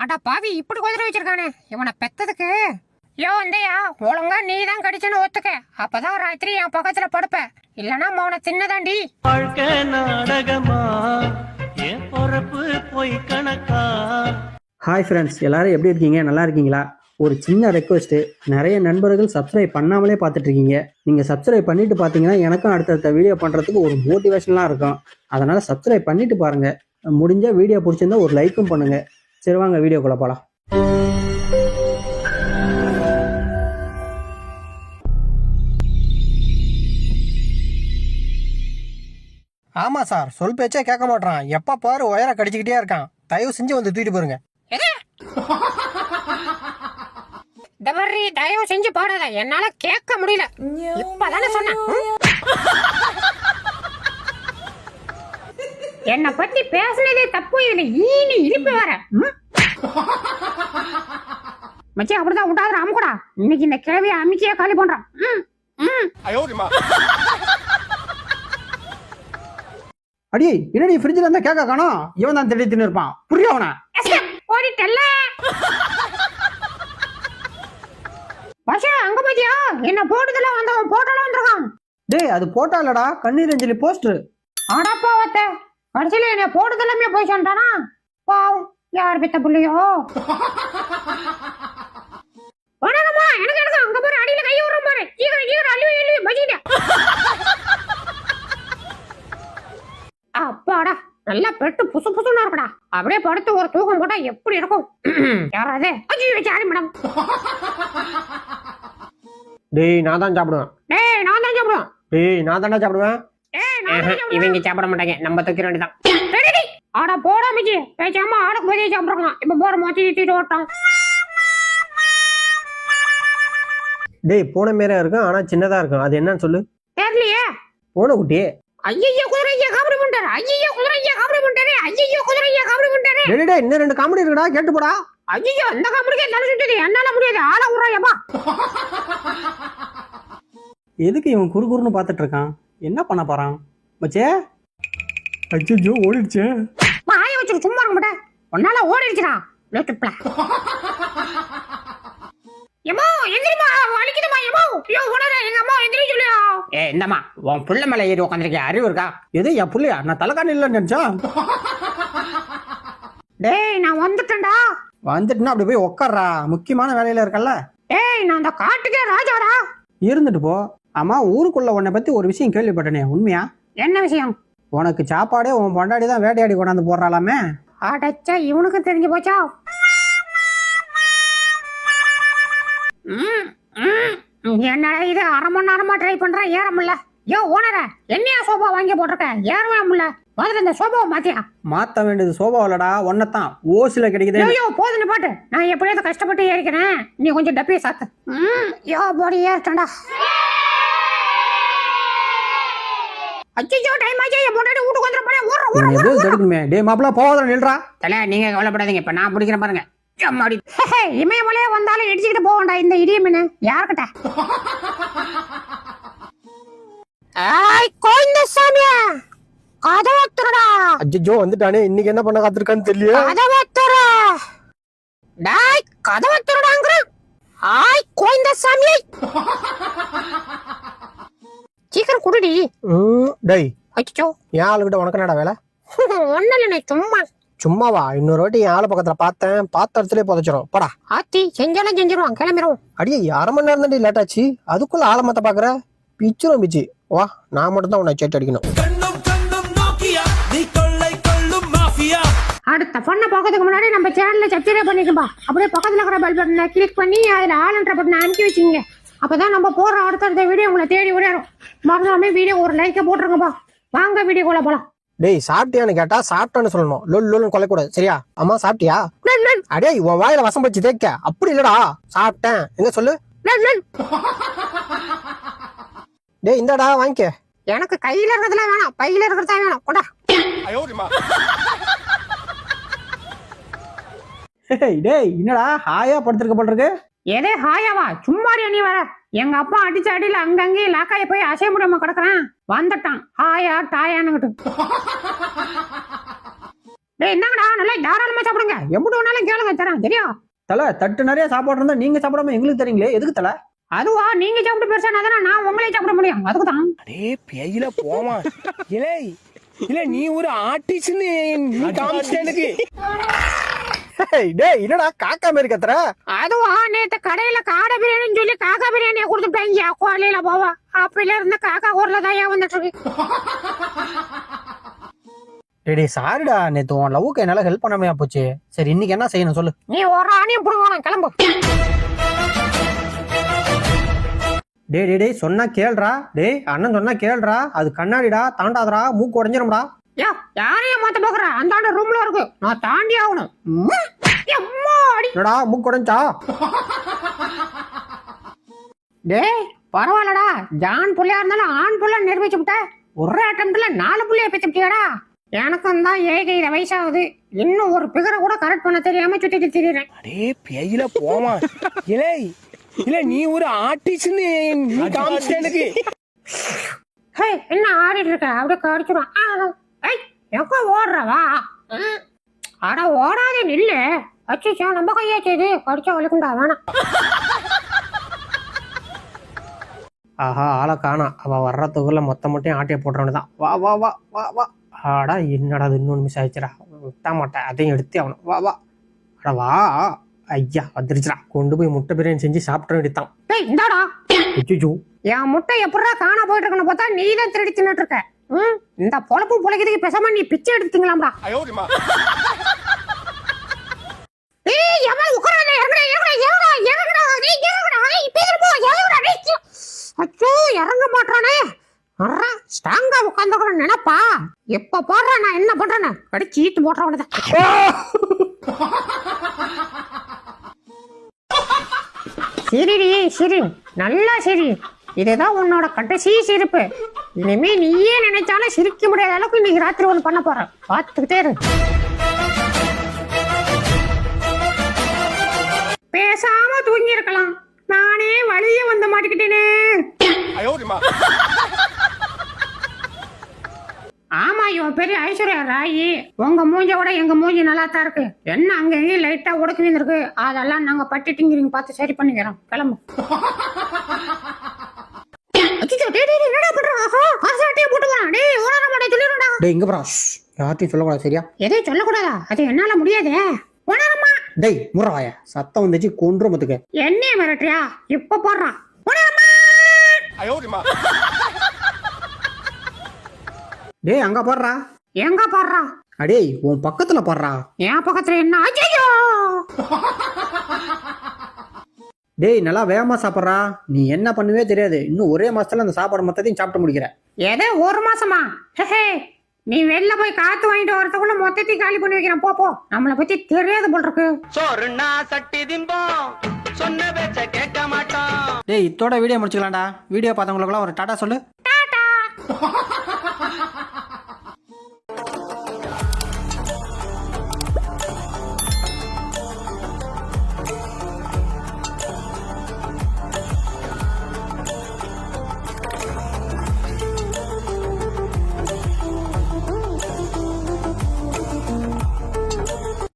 அடா பாவி இப்படி குதிரை வச்சிருக்கானே இவனை பெத்ததுக்கு. யோ இந்தையா ஒழுங்கா நீ தான் கடிச்சன்னு ஒத்துக்க, அப்பதான் ராத்திரி என் பக்கத்துல படுப்ப, இல்லனா மௌன சின்னதாண்டி. வாழ்க்கை நாடகமா என் பொறப்பு போய் கணக்கா. ஹாய் ஃப்ரெண்ட்ஸ், எல்லாரும் எப்படி இருக்கீங்க? நல்லா இருக்கீங்களா? ஒரு சின்ன ரெக்வெஸ்ட்டு, நிறைய நண்பர்கள் சப்ஸ்கிரைப் பண்ணாமலே பார்த்துட்டு இருக்கீங்க. நீங்கள் சப்ஸ்கிரைப் பண்ணிட்டு பார்த்தீங்கன்னா எனக்கும் அடுத்தடுத்த வீடியோ பண்ணுறதுக்கு ஒரு மோட்டிவேஷனாக இருக்கும். அதனால் சப்ஸ்கிரைப் பண்ணிட்டு பாருங்கள். முடிஞ்ச வீடியோ பிடிச்சிருந்தா ஒரு லைக்கும் பண்ணுங்கள். சரி வாங்க வீடியோக்குள்ள போகலாம். ஆமா சார், சொல் பேச்சே கேட்க மாட்டான். எப்ப பாரு ஒயரை கடிச்சுக்கிட்டே இருக்கான். தயவு செஞ்சு வந்து தூக்கிட்டு போருங்க. தயவு செஞ்சு பாடாத, என்னால கேட்க முடியல. இப்பதானே சொன்னேன். என்ன பத்தி பேசுனதே தப்பு, இதுல ஈனி இழுப்பு வர. மச்சி அப்படிதான் விட்டாத அமுக்கடா. இன்னைக்கு இந்த கிழவிய அமிச்சியே காலி பண்றான். அடி என்னடி ஃப்ரிட்ஜில் இருந்தால் கேட்க காணோம். இவன் தான் திடீர்னு இருப்பான். புரிய அவனை ஓடிட்டல்ல பஷா. அங்க பாத்தியா என்ன போட்டதுல வந்தவன் போட்டோல வந்திருக்கான். டேய் அது போட்டா இல்லடா, கண்ணீர் அஞ்சலி போஸ்டர். அடப்பா வத்த கடைசியில என்ன போட்டதெல்லாமே போய் சொன்னானா. பாவம், யார் பெத்த புள்ளையோ. வணக்கம்மா, எனக்கு எனக்கு அங்க பாரு, அடியில கை விடுற பாரு. ஈகர அழுவி பஜிட. அப்பாடா, நல்லா பெட்டு புசு புசுன்னு இருக்குடா. அப்படியே படுத்து ஒரு தூக்கம் போட்டா எப்படி இருக்கும்? யாராவது அஜி வச்சு ஆரி மேடம். டேய் நான் தான் சாப்பிடுவேன். டேய் நான் தான் சாப்பிடுவேன். டேய் நான் தானே சாப்பிடுவேன். இவங்க சாப்பிட மாட்டாங்க, நம்ம தூக்கிற வேண்டியதான். ஆடா போடா மிச்சி, பேசாம ஆடக்கு போதே சாப்பிடுறான். இப்ப போற மாத்தி தீட்டு ஓட்டான். டேய் பூனை மேல இருக்கும், ஆனா சின்னதா இருக்கும். அது என்னன்னு சொல்லு. தெரியலையே. பூனை குட்டி. ஐயோ குதிரையா காமெடி பண்ணிட்டாரு. ஐயோ குதிரையா காமெடி பண்ணிட்டாரு. ஐயோ குதிரையா காமெடி பண்ணிட்டாரு. டேய் இன்னும் ரெண்டு காமெடி இருக்குடா, கேட்டு போடா. ஐயோ அந்த காமெடிக்கு தலை சுட்டுது, என்னால முடியாது. ஆள உறாயப்பா. எதுக்கு இவன் குறுகுறுன்னு பார்த்துட்டு இருக்கான்? என்ன பண்ண போறான் மச்சே? அச்சோ ஓடிடுச்சு. ஆய வச்சுட்டு சும்மா இருக்க மாட்டேன். உன்னால ஓடிடுச்சுடா லேட்டுப்ல. எம்மா எந்திரிமா, வலிக்குதுமா எம்மா. ஐயோ உனர எங்க அம்மா எந்திரி சொல்லியா. இந்தம்மா உன் புள்ள மேல ஏறி உட்காந்துருக்க, அறிவு இருக்கா? எது என் புள்ளையா? நான் தலைக்காணி இல்லைன்னு நினைச்சா. டேய் நான் வந்துட்டேன்டா. வந்துட்டுனா அப்படி போய் உட்கார்றா, முக்கியமான வேலையில இருக்கல்ல. ஏய் நான் அந்த காட்டுக்கே ராஜாடா. இருந்துட்டு போ. ஆமா, ஊருக்குள்ள உன்னை பத்தி ஒரு விஷயம் கேள்விப்பட்டனே, உண்மையா? என்ன விஷயம்? உனக்கு சாப்பாடே உன் பொண்டாடி தான் வேட்டையாடி கொண்டாந்து போடுறாளாமே. அடச்சா, இவனுக்கு தெரிஞ்சு போச்சா? என்னடா இது, அரை மணி நேரமா ட்ரை பண்றேன், ஏற முடியல. யோ ஓனர, என்னையா சோபா வாங்கி போட்டிருக்க? ஏறவே முடியல. முதல்ல இந்த சோபாவை மாத்தியா. மாத்த வேண்டியது சோபா இல்லடா, ஒன்னதான் ஓசில கிடைக்குது. ஐயோ போதுன்னு பாட்டு, நான் எப்படியாவது கஷ்டப்பட்டு ஏறிக்கிறேன். நீ கொஞ்சம் டப்பியை சாத்து. யோ போடி ஏறிட்டா. அச்சோ டைம் ஆச்சு, பொண்டாட்டி வீட்டுக்கு வந்துட போறேன். எது தடுக்கணுமே. டே மாப்பிள்ள போவாத நில்றா. தல நீங்க கவலைப்படாதீங்க, இப்ப நான் பிடிக்கிறேன் பாருங்க. இமயமலையே வந்தாலும் இடிச்சுக்கிட்டு போகண்டா இந்த இடிய மீன். யாருக்கிட்ட கோவிந்தசாமியா கதவை துறடா. அச்சோ வந்துட்டானே, இன்னைக்கு என்ன பண்ண காத்திருக்கான்னு தெரியல. கதவை துற. டாய் கதவை துறடாங்கற. ஆய் கோவிந்தசாமி சீக்கிரம் குடுடி. டேய் அச்சோ என் ஆளுகிட்ட உனக்கு என்னடா வேலை? ஒண்ணு சும்மா. சும்மாவா? இன்னொரு வாட்டி என் ஆளு பக்கத்துல பார்த்தேன், பார்த்த இடத்துல புதைச்சிரும். போடா. ஆத்தி செஞ்சாலும் செஞ்சிருவான், கிளம்பிடுவோம். அடியே 1/2 மணி நேரம் தான் லேட் ஆச்சு, அதுக்குள்ள ஆழமத்த பாக்குற. பிச்சிரும் பிச்சு. வா, நான் மட்டும் தான் உன்னை சேட்டு அடிக்கணும். அடுத்த பண்ண பார்க்கறதுக்கு முன்னாடி நம்ம சேனல்ல சப்ஸ்கிரைப் பண்ணிக்கப்பா. அப்படியே பக்கத்துல இருக்கிற பெல் பட்டனை கிளிக் பண்ணி அதுல ஆல்ன்ற பட்டனை அமுக்கி வச்சுங்க. அப்பதான் நம்ம போடுற அடுத்த வீடியோ உங்களை தேடி ஓடிடும். மறந்துடாம வீடியோ ஒரு லைக்கை போட்டுருங்கப்பா. வாங்க வீடியோக்குள்ள போலாம். டேய் சாப்பிட்டியான்னு கேட்டா சாப்பிட்டான்னு சொல்லணும், லொல் லொல்னு கொல்லக்கூடாது, சரியா? அம்மா சாப்பிட்டியா? அடே உன் வாயில வசம் வச்சு தேய்க்க. அப்படி இல்லடா, சாப்பிட்டேன் எங்க சொல்லு. டேய் இந்தாடா வாங்கிக்க. எனக்கு கையில இருக்கிறதுல வேணாம், பையில இருக்கிறதா வேணும். கொண்டா. டேய் என்னடா ஹாயா படுத்திருக்க போட்டிருக்கு? எதே ஹாயாவா? சும்மாடி நீ வர. எங்க அப்பா அடிச்ச அடியில அங்கங்கே லாக்காய போய் அசைய முடியாம கிடக்குறான். வந்துட்டான் ஹாயா டாயானுகிட்டு. டேய் என்னங்கடா நல்லா தாராளமா சாப்பிடுங்க, எப்படி வேணாலும் கேளுங்க தரேன் சரியா? தலை தட்டு நிறைய சாப்பாடு இருந்தா நீங்க சாப்பிடாம எங்களுக்கு தரீங்களே, எதுக்கு தலை? அதுவா நீங்க சாப்பிட்டு பெருசானா தானே நான் உங்களையும் சாப்பிட முடியும், அதுக்கு தான். அடே பேயில போமா இலே இல்ல நீ ஒரு ஆர்டிஸ்ட்னு நீ காமிச்சிட்ட எனக்கு. டேய் என்னடா காக்கா மாதிரி கத்துற? அதுவா நேத்து கடையில காடை பிரியாணின்னு சொல்லி காக்கா பிரியாணியை கொடுத்துட்டாங்க கோயில போவா, அப்பையில இருந்து காக்கா ஊர்ல தான் ஏன் வந்துட்டு இருக்கு. டேய் சாரிடா, நேத்து உன் லவ்வுக்கு என்னால ஹெல்ப் பண்ணாமையா போச்சு. சரி இன்னைக்கு என்ன செய்யணும் சொல்லு. நீ ஒரு ஆணியும் புடுங்கணும், கிளம்பு. டேய் சொன்னா கேள்றா. டேய் அண்ணன் சொன்னா கேள்றா, அது கண்ணாடிடா, தாண்டாதடா, மூக்கு உடஞ்சிரும்டா. யா யாரையும் மாத்த பாக்குற, அந்த ரூம்ல இருக்கு, நான் தாண்டி ஆகணும். என்னடா மூக்கு உடஞ்சா? டேய் பரவாயில்லடா, ஜான் புள்ளையா இருந்தாலும் ஆண் புள்ள நிரூபிச்சு விட்ட, ஒரு அட்டம்ல 4 புள்ளைய பெற்றுட்டியாடா. எனக்கும் தான் ஏகையில வயசாகுது, இன்னும் ஒரு பிகரை கூட கரெக்ட் பண்ண தெரியாம சுத்திட்டு திரிறேன். அடே பேயில போமா இலே இல்ல நீ ஒரு ஆர்டிஸ்ட்னு நீ காமிச்சிட்ட எனக்கு. ஹே என்ன ஆடிட்டு இருக்க, அப்படியே கடிச்சிடும். ஏய் எங்க ஓடுறவா? அட ஓடாதே நில்லு. அச்சோ நம்ம கையாச்சு, இது கடிச்சா வலிக்குண்டா, வேணாம். ஆஹா ஆளை காணா, அவ வர்றதுக்குள்ள மொத்த மட்டும் ஆட்டிய போடுறவனுதான். வா வா வா வா வா. ஆடா என்னடா அது இன்னொன்று மிஸ் ஆயிடுச்சுடா, விட்டா மாட்டேன், அதையும் எடுத்து ஆகணும். வா வா அட வா. ஐயா வந்துருச்சுடா, கொண்டு போய் முட்டை பிரியாணி செஞ்சு சாப்பிட வேண்டியதான். டேய் இந்தாடா. அச்சோ என் முட்டை எப்படா காணா போயிட்டு இருக்குன்னு பார்த்தா நீ தான் திருடி தின்னுட்டு இருக்க. இந்த பொழப்பு பொழைக்கிறதுக்கு பேசாம நீ பிச்சை எடுத்துங்களாம்டா. ஏய் யமா உக்கறானே, இறங்குடா. டேய் இறங்குடா, இப்ப இருப்போ இறங்குடா. டேய் அச்சோ இறங்க மாட்டானே. அரா ஸ்ட்ராங்கா உட்கார்ந்துக்கற நினைப்பா. எப்ப போடுற நான் என்ன பண்றேன்னு கடிச்சு ஈட்டு போடுறவனதா. சிரிடி சிரி, நல்லா சிரி, இதுதான் உன்னோட கடைசி சிரிப்பு. இனிமே நீயே நினைச்சாலும் சிரிக்க முடியாத அளவுக்கு இன்னைக்கு ராத்திரி ஒன்று பண்ண போற, பார்த்துக்கிட்டே இரு. பேசாம தூங்கி இருக்கலாம், நானே வழியே வந்து மாட்டிக்கிட்டேனே. ஆமா இவன் பெரிய ஐஸ்வர்யா ராயி, உங்க மூஞ்ச விட எங்க மூஞ்சி நல்லா தான் இருக்கு. என்ன அங்க எங்கேயும் லைட்டா உடக்கு இருக்கு, அதெல்லாம் நாங்க பட்டிட்டிங்கிறீங்க, பார்த்து சரி பண்ணிக்கிறோம், கிளம்பு. என்னடா பண்றான்? டேய் இங்க போறா, யார்ட்டையும் சொல்லக்கூடாது சரியா? எதையும் சொல்லக்கூடாதா? அது என்னால முடியாதே. உணரமா டேய் முறாய சத்தம் வந்துச்சு, கொன்று மத்துக்க. என்னைய மிரட்டுறியா? இப்ப போடுறான். டேய் அங்க போடுறா. எங்க போடுறா? அடேய் உன் பக்கத்துல போடுறா. என் பக்கத்துல என்ன? ஐயோ டேய் நல்லா வேகமா சாப்பிட்றா, நீ என்ன பண்ணுவே தெரியாது, இன்னும் ஒரே மாசத்துல அந்த சாப்பாடு மொத்தத்தையும் சாப்பிட்டு முடிக்கிற. எது ஒரு மாசமா? நீ வெளில போய் காத்து வாங்கிட்டு வரதுக்குள்ள மொத்தத்தையும் காலி பண்ணி வைக்கிறேன். போ நம்மளை பத்தி தெரியாது போல் இருக்கு. சோறுனா சட்டி திம்போம், சொன்ன பேச்ச கேட்க மாட்டோம். டேய் இதோட வீடியோ முடிச்சுக்கலாம்டா. வீடியோ பார்த்தவங்களுக்குலாம் ஒரு டாடா சொல்லு. டாடா.